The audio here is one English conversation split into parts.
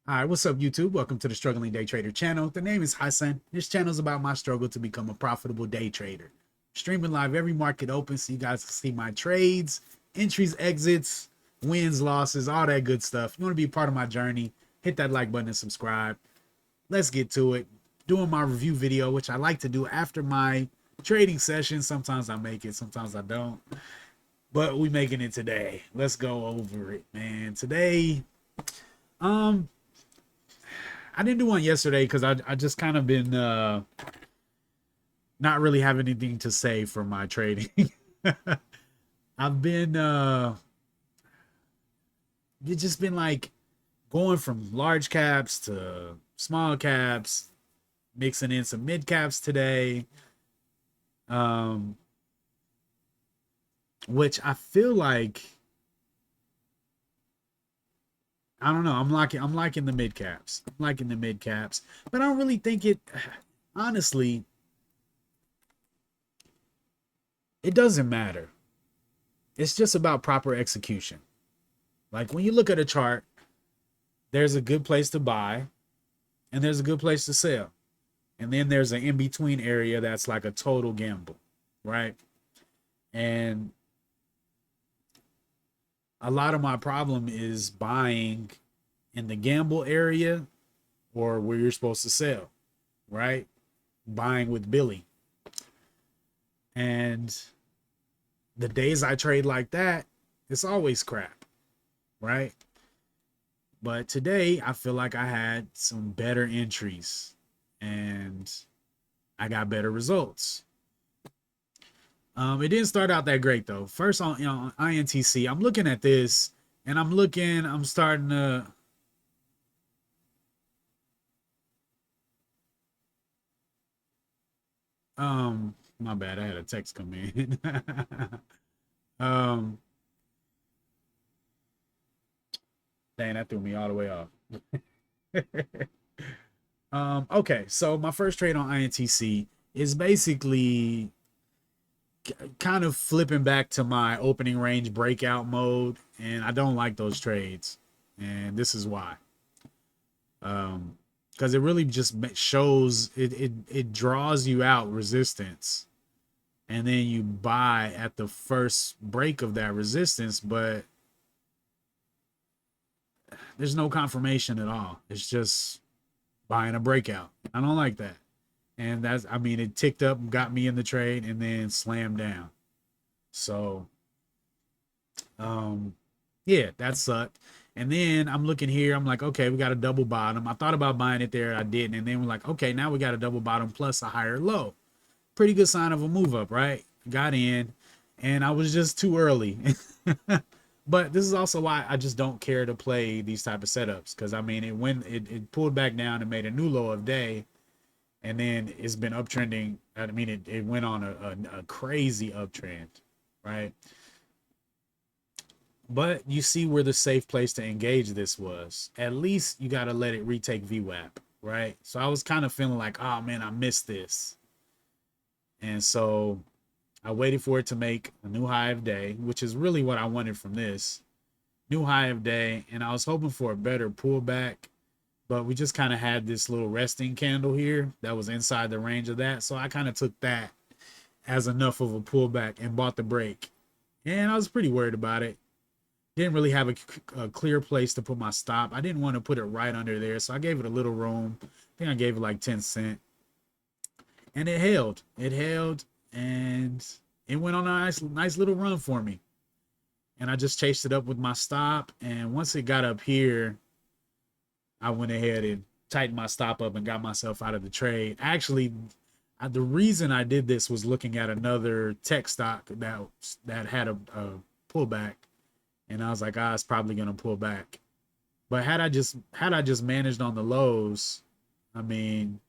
All right, what's up, YouTube? Welcome to the Struggling Day Trader channel. The name is Hassan. This channel is about my struggle to become a profitable day trader. Streaming live every market open so you guys can see my trades, entries, exits, wins, losses, all that good stuff. You want to be a part of my journey, hit that like button and subscribe. Let's get to it. Doing my review video, which I like to do after my trading session. Sometimes I make it, sometimes I don't. But we making it today. Let's go over it, man. Today, um, I didn't do one yesterday because I just kind of been not really have anything to say for my trading. I've been it's just been like going from large caps to small caps, mixing in some mid caps today. Um which I feel like I don't know, I'm liking the mid caps. I'm liking the mid caps, but I don't really think it honestly, it doesn't matter. It's just about proper execution. Like when you look at a chart, there's a good place to buy and there's a good place to sell. And then there's an in between area that's like a total gamble, right? And a lot of my problem is buying in the gamble area or where you're supposed to sell, right? Buying with Billy. And the days I trade like that, it's always crap, right? But today I feel like I had some better entries and I got better results. It didn't start out that great though. First on INTC, I'm looking at this and I'm starting to my bad, I had a text come in. um Dang, that threw me all the way off. Okay, so my first trade on INTC is basically kind of flipping back to my opening range breakout mode, and I don't like those trades, and this is why. Because it really just shows it draws you out resistance, and then you buy at the first break of that resistance, but there's no confirmation at all. It's just buying a breakout. I don't like that. And that's, I mean, it ticked up, got me in the trade, and then slammed down. So, um, yeah, that sucked. And then I'm looking here, I'm like, okay, we got a double bottom. I thought about buying it there, I didn't. And then we're like, okay, now we got a double bottom plus a higher low. Pretty good sign of a move up, right? Got in, and I was just too early. But this is also why I just don't care to play these type of setups because I mean it pulled back down and made a new low of day, and then it's been uptrending. I mean it went on a crazy uptrend, right? But you see where the safe place to engage this was. At least you got to let it retake VWAP, right? So I was kind of feeling like, oh man, I missed this, and so I waited for it to make a new high of day, which is really what I wanted from this new high of day. And I was hoping for a better pullback, but we just kind of had this little resting candle here that was inside the range of that. So I kind of took that as enough of a pullback and bought the break. And I was pretty worried about it. Didn't really have a clear place to put my stop. I didn't want to put it right under there. So I gave it a little room. I think I gave it like 10 cents. And it held. It held and it went on a nice little run for me. And I just chased it up with my stop. And once it got up here, I went ahead and tightened my stop up and got myself out of the trade. Actually, the reason I did this was looking at another tech stock that had a pullback, and I was like, it's probably gonna pull back. But had I just managed on the lows, I mean,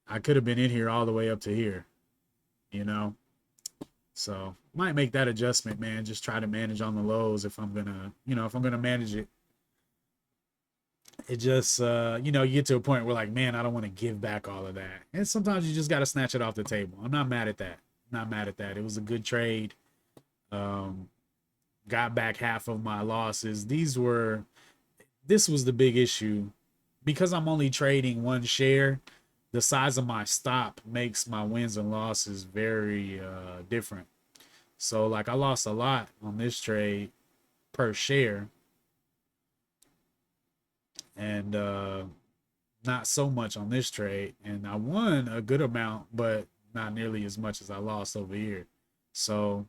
I could have been in here all the way up to here, you know. So might make that adjustment, man. Just try to manage on the lows if I'm gonna, if I'm gonna manage it. It just, you get to a point where like, man, I don't want to give back all of that. And sometimes you just got to snatch it off the table. I'm not mad at that. Not mad at that. It was a good trade. Um, got back half of my losses. this was the big issue. Because I'm only trading one share, the size of my stop makes my wins and losses very different. So like I lost a lot on this trade per share, and not so much on this trade. And I won a good amount, but not nearly as much as I lost over here. So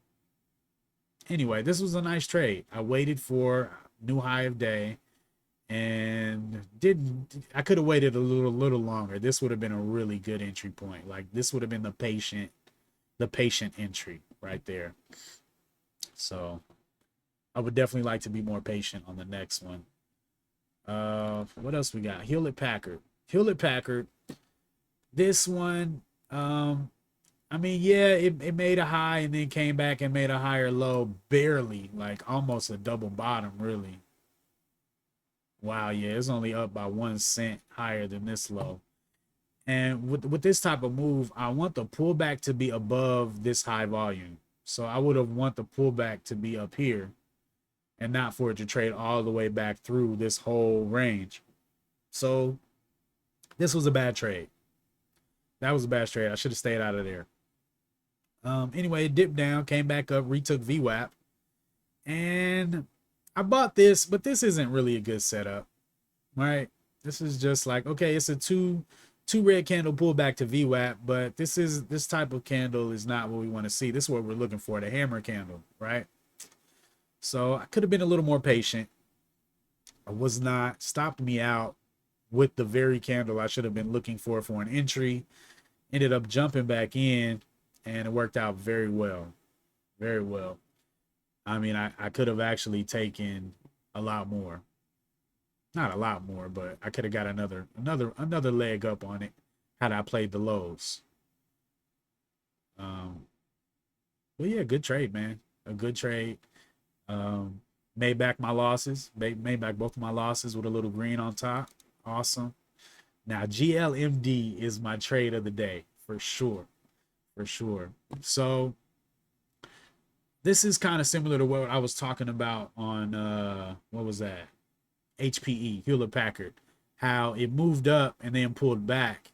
anyway, this was a nice trade. I waited for new high of day and didn't. I could have waited a little longer. This would have been a really good entry point. Like this would have been the patient entry right there. So I would definitely like to be more patient on the next one. What else we got? Hewlett Packard. Hewlett Packard. This one, I mean, yeah, it made a high and then came back and made a higher low, barely, like almost a double bottom, really. Wow, yeah, it's only up by 1 cent higher than this low. And with this type of move, I want the pullback to be above this high volume. So I would have want the pullback to be up here and not for it to trade all the way back through this whole range. So this was a bad trade. That was a bad trade. I should have stayed out of there. Anyway, it dipped down, came back up, retook VWAP, and I bought this, but this isn't really a good setup, right? This is just like, okay, it's a two red candle pullback to VWAP, but this type of candle is not what we want to see. This is what we're looking for, the hammer candle, right? So I could have been a little more patient. I was not. Stopped me out with the very candle I should have been looking for an entry. Ended up jumping back in, and it worked out very well. Very well. I mean, I could have actually taken a lot more. Not a lot more, but I could have got another leg up on it had I played the lows. Um, but yeah, good trade, man. A good trade. Um, made back my losses. Made back both of my losses with a little green on top. Awesome. Now GLMD is my trade of the day for sure. For sure. So this is kind of similar to what I was talking about on what was that? HPE, Hewlett Packard. How it moved up and then pulled back.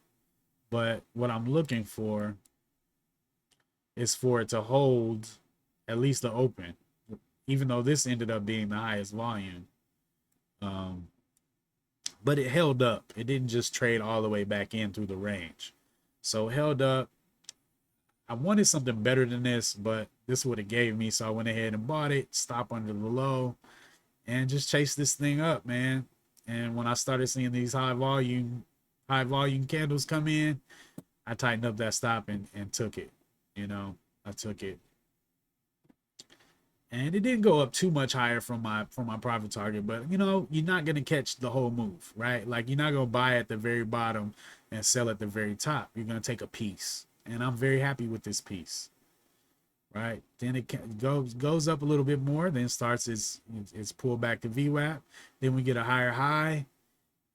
But what I'm looking for is for it to hold at least the open, even though this ended up being the highest volume. Um, but it held up. It didn't just trade all the way back in through the range. So it held up. I wanted something better than this, but this would have gave me. So I went ahead and bought it, stop under the low, and just chase this thing up, man. And when I started seeing these high volume candles come in, I tightened up that stop and took it. You know, I took it. And it didn't go up too much higher from my profit target, but you know, you're not gonna catch the whole move, right? Like you're not gonna buy at the very bottom and sell at the very top. You're gonna take a piece. And I'm very happy with this piece. Right, then it goes up a little bit more, then starts its pull back to VWAP. Then we get a higher high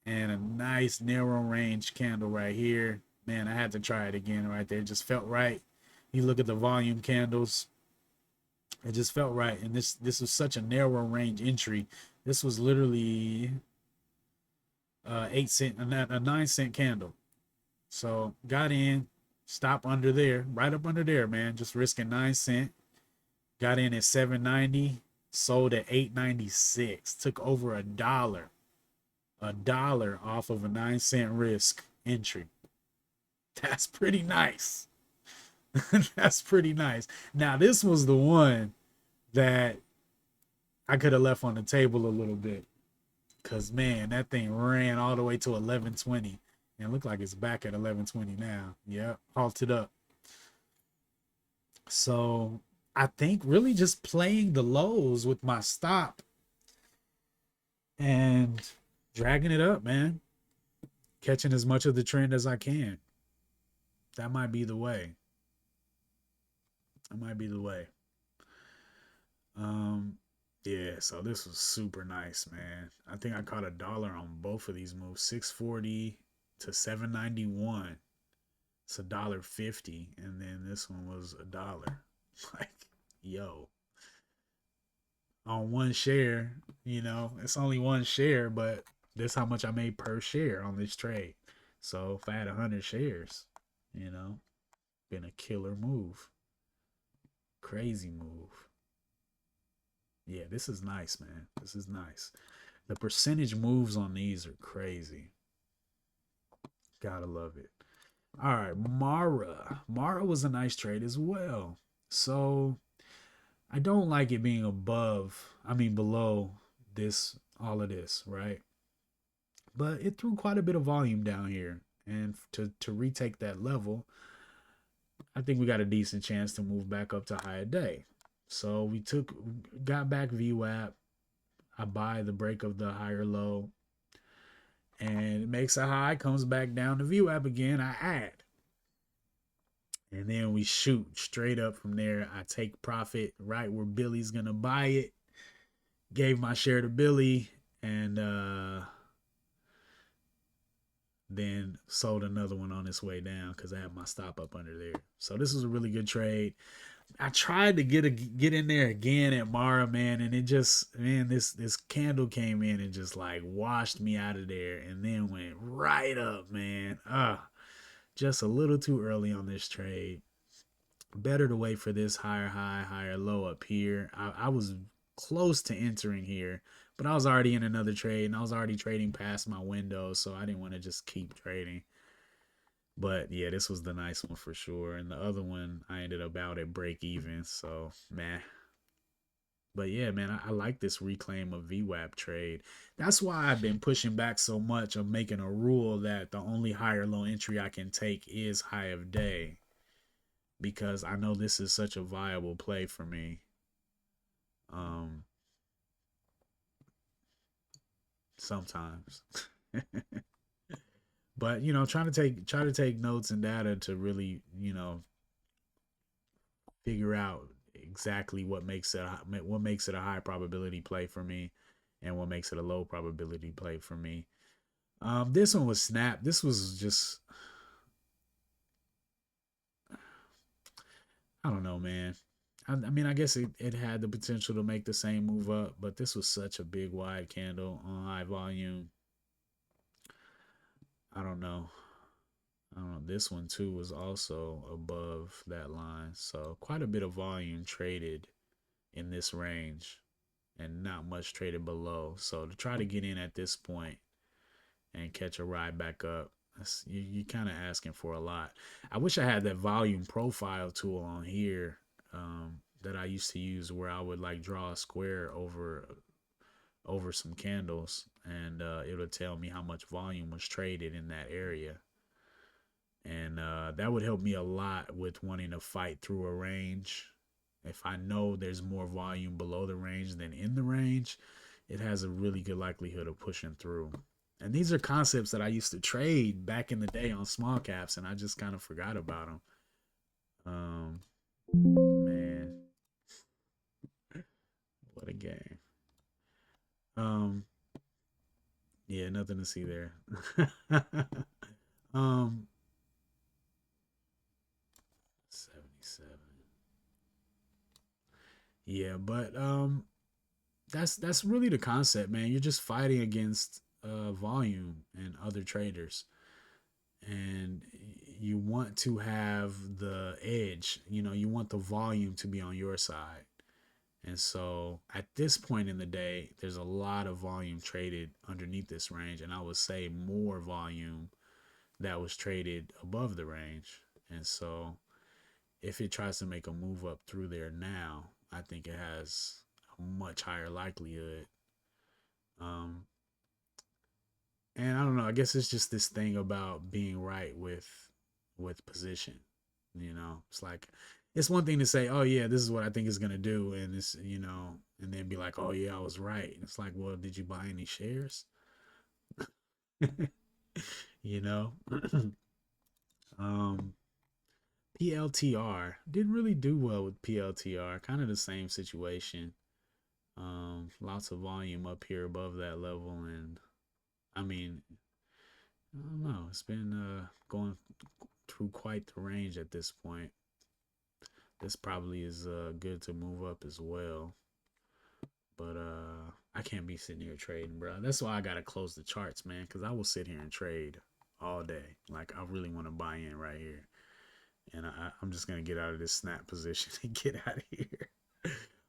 and a nice narrow range candle right here. Man, I had to try it again right there. It just felt right. You look at the volume candles, it just felt right. And this was such a narrow range entry. This was literally 8 cent, a 9 cent candle. So got in, stop under there, right up under there, man. Just risking 9 cent. Got in at 7.90, sold at 8.96. Took over a dollar off of a 9 cent risk entry. That's pretty nice. That's pretty nice. Now this was the one that I could have left on the table a little bit, cause man, that thing ran all the way to 11.20 and looked like it's back at 11.20 now. Yep, halted up. So I think really just playing the lows with my stop and dragging it up, man. Catching as much of the trend as I can. That might be the way. That might be the way. Um, yeah, so this was super nice, man. I think I caught a dollar on both of these moves. 640 to 791. It's $1.50. And then this one was a dollar. Like, yo. on one share. You know, it's only one share, but this how much I made per share on this trade. So if I had 100 shares, you know, been a killer move, crazy move. Yeah, this is nice, man. This is nice. The percentage moves on these are crazy. Gotta love it. All right, Mara. Mara was a nice trade as well. So I don't like it being above, I mean below this, all of this, right? But it threw quite a bit of volume down here. And to retake that level, I think we got a decent chance to move back up to higher day. So got back VWAP. I buy the break of the higher low, and it makes a high, comes back down to VWAP again. I add, and then we shoot straight up from there. I take profit right where Billy's gonna buy it. Gave my share to Billy, and then sold another one on its way down because I had my stop up under there. So this was a really good trade. I tried to get in there again at Mara, man, and it just, man, this candle came in and just like washed me out of there, and then went right up, man. Just a little too early on this trade. Better to wait for this higher high, higher low up here. I was close to entering here, but I was already in another trade, and I was already trading past my window, so I didn't want to just keep trading. But yeah, this was the nice one for sure. And the other one, I ended up out at break even. So, man. But yeah, man, I like this reclaim of VWAP trade. That's why I've been pushing back so much of making a rule that the only higher low entry I can take is high of day, because I know this is such a viable play for me. Um, Sometimes. But try to take notes and data to really, figure out exactly what makes it a high probability play for me, and what makes it a low probability play for me. This one was Snap. This was just, I don't know, man. I mean, I guess it had the potential to make the same move up, but this was such a big wide candle on high volume. I don't know. I don't know. This one too was also above that line, so quite a bit of volume traded in this range, and not much traded below. So to try to get in at this point and catch a ride back up, you kind of asking for a lot. I wish I had that volume profile tool on here, that I used to use, where I would like draw a square over some candles, and it would tell me how much volume was traded in that area. And that would help me a lot with wanting to fight through a range. If I know there's more volume below the range than in the range, it has a really good likelihood of pushing through. And these are concepts that I used to trade back in the day on small caps, and I just kind of forgot about them. Man, what a game. Um, yeah, nothing to see there. um, 77. Yeah, but that's really the concept, man. You're just fighting against volume and other traders, and you want to have the edge. You want the volume to be on your side. And so at this point in the day, there's a lot of volume traded underneath this range, and I would say more volume that was traded above the range. And so if it tries to make a move up through there now, I think it has a much higher likelihood. Um, and I don't know. I guess it's just this thing about being right with position. It's like, it's one thing to say, "Oh yeah, this is what I think it's gonna do," and and then be like, "Oh yeah, I was right." It's like, well, did you buy any shares? you know. um, PLTR didn't really do well with PLTR. Kind of the same situation. Lots of volume up here above that level, and I mean, I don't know. It's been going through quite the range at this point. This probably is good to move up as well. But I can't be sitting here trading, bro. That's why I gotta close the charts, man, because I will sit here and trade all day. Like I really want to buy in right here, and I'm just gonna get out of this snap position and get out of here.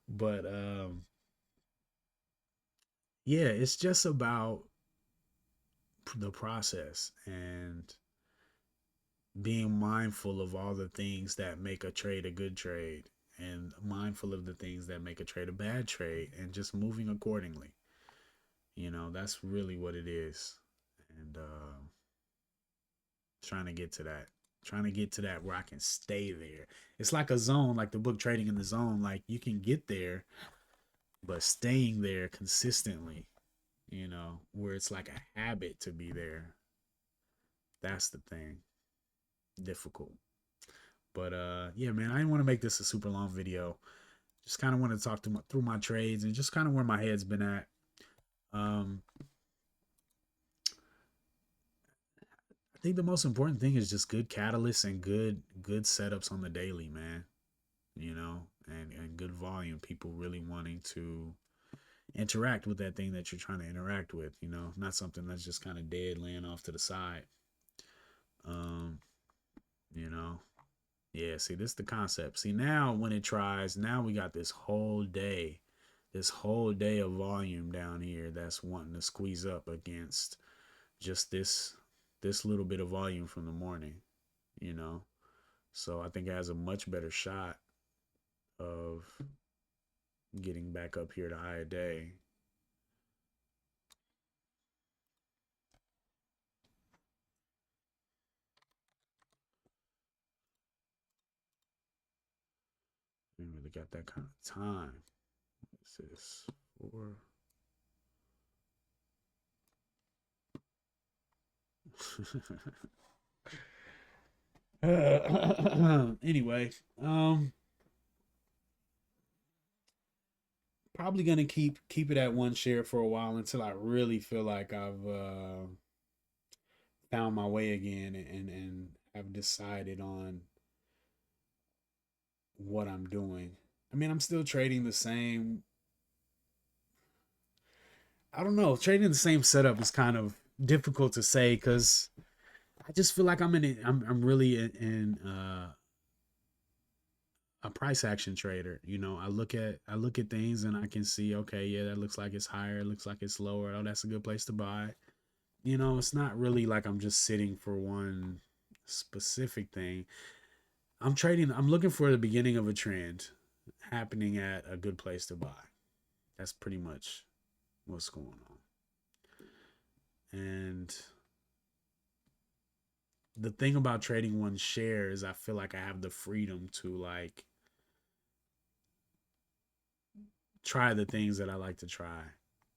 But yeah, it's just about the process and being mindful of all the things that make a trade a good trade, and mindful of the things that make a trade a bad trade, and just moving accordingly. That's really what it is. And trying to get to that. Trying to get to that where I can stay there. It's like a zone, like the book Trading in the Zone. Like you can get there, but staying there consistently, where it's like a habit to be there. That's the thing. Difficult. But yeah, man, I didn't want to make this a super long video. Just kind of want to talk through my trades and just kind of where my head's been at. Um, I think the most important thing is just good catalysts and good setups on the daily, man. And good volume. People really wanting to interact with that thing that you're trying to interact with. Not something that's just kind of dead, laying off to the side. Um, you know, yeah. See, this is the concept. See, now when it tries, now we got this whole day of volume down here that's wanting to squeeze up against just this little bit of volume from the morning. You know, so I think it has a much better shot of getting back up here to higher day. Ain't really got that kind of time. What's this? 4. Anyway, probably gonna keep it at one share for a while until I really feel like I've found my way again and have decided on what I'm doing. I mean, I'm still trading the same. I don't know. Trading the same setup is kind of difficult to say because I just feel like I'm in it. I'm really in a price action trader. I look at things and I can see, okay, yeah, that looks like it's higher, it looks like it's lower. Oh, that's a good place to buy. It's not really like I'm just sitting for one specific thing. I'm looking for the beginning of a trend happening at a good place to buy. That's pretty much what's going on. And the thing about trading one share is I feel like I have the freedom to like try the things that I like to try.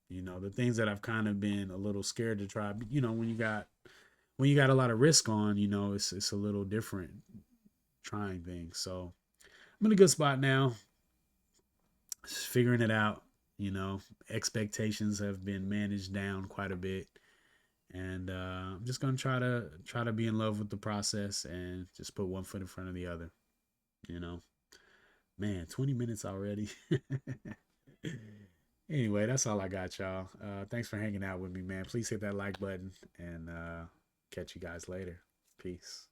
The things that I've kind of been a little scared to try. When you got a lot of risk on, it's a little different trying things. So I'm in a good spot now, just figuring it out. Expectations have been managed down quite a bit, and I'm just gonna try to be in love with the process and just put one foot in front of the other. You know, man, 20 minutes already. Anyway, that's all I got, y'all. Thanks for hanging out with me, man. Please hit that like button and catch you guys later. Peace.